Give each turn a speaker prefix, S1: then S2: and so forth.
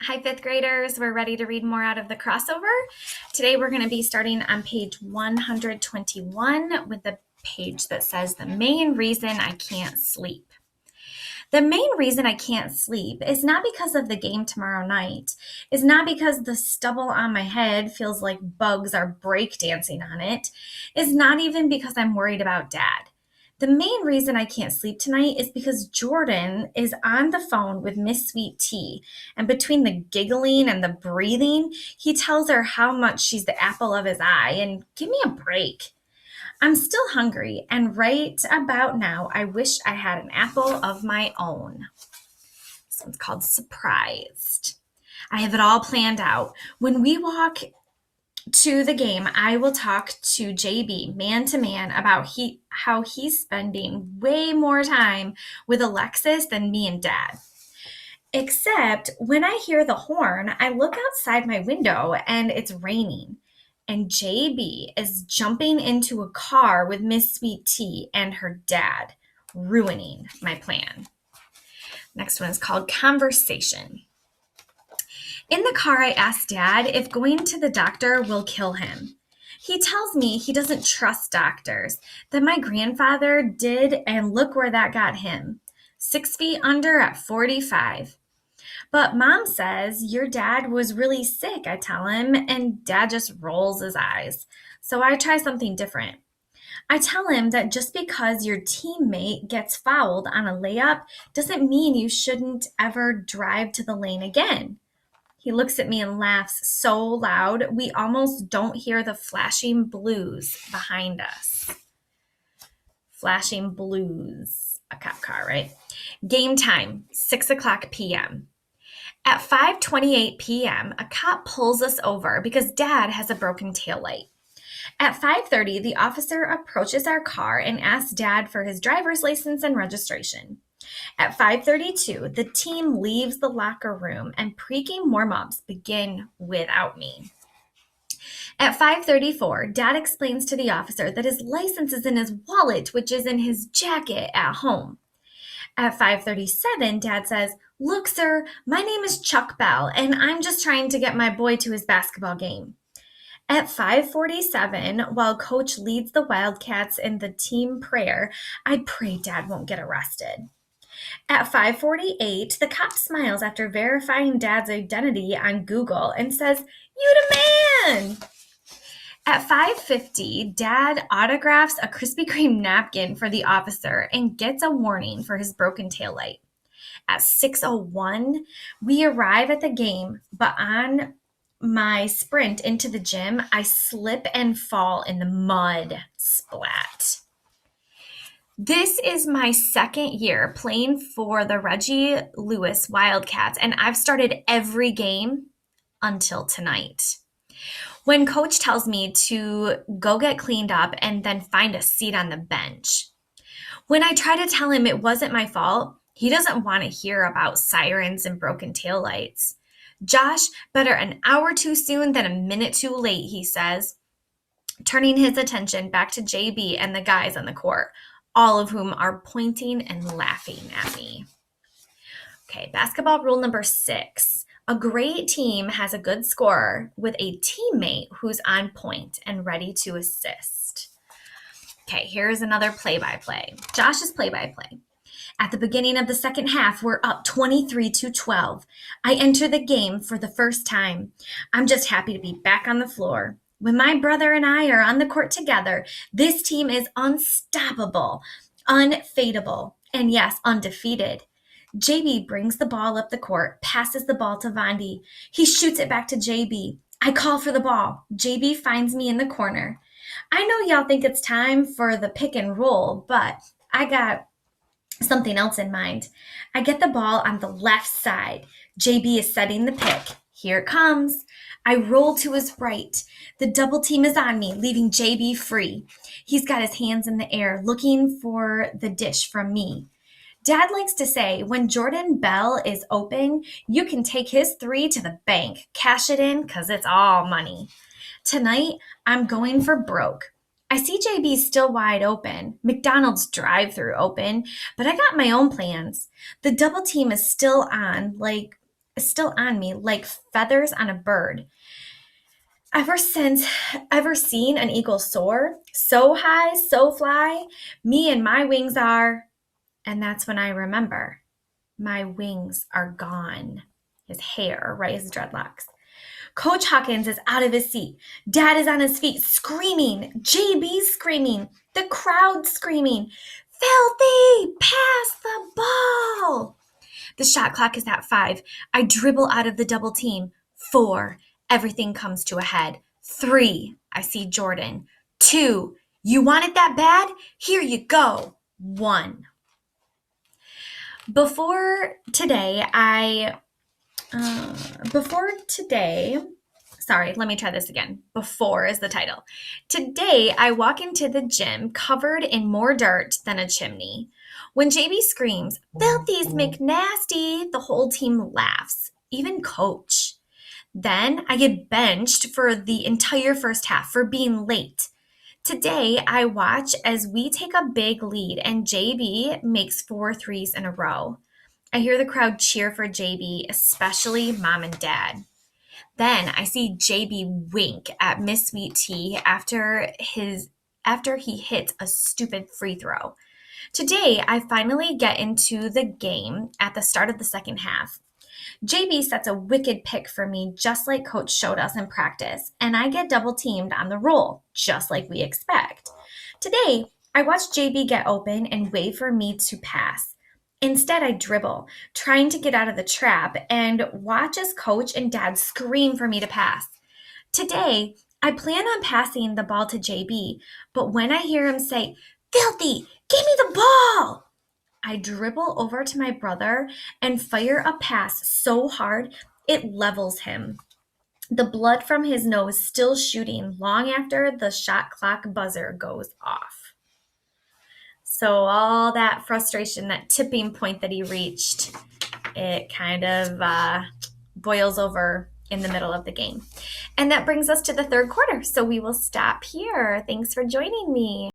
S1: Hi, fifth graders. We're ready to read more out of the crossover. Today we're going to be starting on page 121 with the page that says the main reason I can't sleep. The main reason I can't sleep is not because of the game tomorrow night, is not because the stubble on my head feels like bugs are breakdancing on it, is not even because I'm worried about dad. The main reason I can't sleep tonight is because Jordan is on the phone with Miss Sweet Tea, and between the giggling and the breathing, he tells her how much she's the apple of his eye, and give me a break. I'm still hungry, and right about now, I wish I had an apple of my own. This one's called Surprised. I have it all planned out. When we walk to the game, I will talk to JB man to man about how he's spending way more time with Alexis than me and Dad. Except when I hear the horn, I look outside my window and it's raining. And JB is jumping into a car with Miss Sweet Tea and her dad, ruining my plan. Next one is called Conversation. In the car, I ask Dad if going to the doctor will kill him. He tells me he doesn't trust doctors, that my grandfather did, and look where that got him. 6 feet under at 45. But Mom says your dad was really sick, I tell him, and Dad just rolls his eyes. So I try something different. I tell him that just because your teammate gets fouled on a layup doesn't mean you shouldn't ever drive to the lane again. He looks at me and laughs so loud we almost don't hear the flashing blues behind us. Flashing blues, a cop car, right? Game time, 6 o'clock p.m. At 5:28 p.m., a cop pulls us over because Dad has a broken taillight. At 5:30, the officer approaches our car and asks Dad for his driver's license and registration. At 5:32, the team leaves the locker room and pregame warm-ups begin without me. At 5:34, Dad explains to the officer that his license is in his wallet, which is in his jacket at home. At 5:37, Dad says, "Look, sir, my name is Chuck Bell, and I'm just trying to get my boy to his basketball game." At 5:47, while Coach leads the Wildcats in the team prayer, I pray Dad won't get arrested. At 5:48, the cop smiles after verifying Dad's identity on Google and says, "You the man!" At 5:50, Dad autographs a Krispy Kreme napkin for the officer and gets a warning for his broken taillight. At 6:01, we arrive at the game, but on my sprint into the gym, I slip and fall in the mud. Splat. This is my second year playing for the Reggie Lewis Wildcats, and I've started every game until tonight. When coach tells me to go get cleaned up and then find a seat on the bench. When I try to tell him it wasn't my fault, he doesn't want to hear about sirens and broken taillights. Josh, better an hour too soon than a minute too late, he says, turning his attention back to JB and the guys on the court, all of whom are pointing and laughing at me. Okay, basketball rule number 6. A great team has a good scorer with a teammate who's on point and ready to assist. Okay, here's another play-by-play. Josh's play-by-play. At the beginning of the second half, we're up 23-12. I enter the game for the first time. I'm just happy to be back on the floor. When my brother and I are on the court together, this team is unstoppable, unfadable, and yes, undefeated. JB brings the ball up the court, passes the ball to Vondi. He shoots it back to JB. I call for the ball. JB finds me in the corner. I know y'all think it's time for the pick and roll, but I got something else in mind. I get the ball on the left side. JB is setting the pick. Here it comes. I roll to his right. The double team is on me, leaving JB free. He's got his hands in the air, looking for the dish from me. Dad likes to say, when Jordan Bell is open, you can take his 3 to the bank, cash it in, because it's all money. Tonight, I'm going for broke. I see JB still wide open, McDonald's drive-thru open, but I got my own plans. The double team is still on, like is still on me like feathers on a bird. Ever seen an eagle soar so high, so fly, me and my wings are, and that's when I remember my wings are gone. His hair, right? His dreadlocks. Coach Hawkins is out of his seat. Dad is on his feet screaming. JB's screaming. The crowd screaming. Filthy! Pass the ball! The shot clock is at 5. I dribble out of the double team. 4. Everything comes to a head. 3. I see Jordan. 2. You want it that bad? Here you go. 1. Before today, sorry, let me try this again. Before is the title. Today, I walk into the gym covered in more dirt than a chimney. When JB screams, "Filthy's McNasty," the whole team laughs, even coach. Then I get benched for the entire first half for being late. Today, I watch as we take a big lead and JB makes 4 threes in a row. I hear the crowd cheer for JB, especially mom and dad. Then I see JB wink at Miss Sweet Tea after he hits a stupid free throw. Today, I finally get into the game at the start of the second half. JB sets a wicked pick for me, just like Coach showed us in practice, and I get double teamed on the roll, just like we expect. Today, I watch JB get open and wait for me to pass. Instead, I dribble, trying to get out of the trap, and watch as Coach and Dad scream for me to pass. Today, I plan on passing the ball to JB, but when I hear him say, "Filthy, give me the ball!" I dribble over to my brother and fire a pass so hard it levels him. The blood from his nose still shooting long after the shot clock buzzer goes off. So all that frustration, that tipping point that he reached, it kind of boils over in the middle of the game. And that brings us to the third quarter. So we will stop here. Thanks for joining me.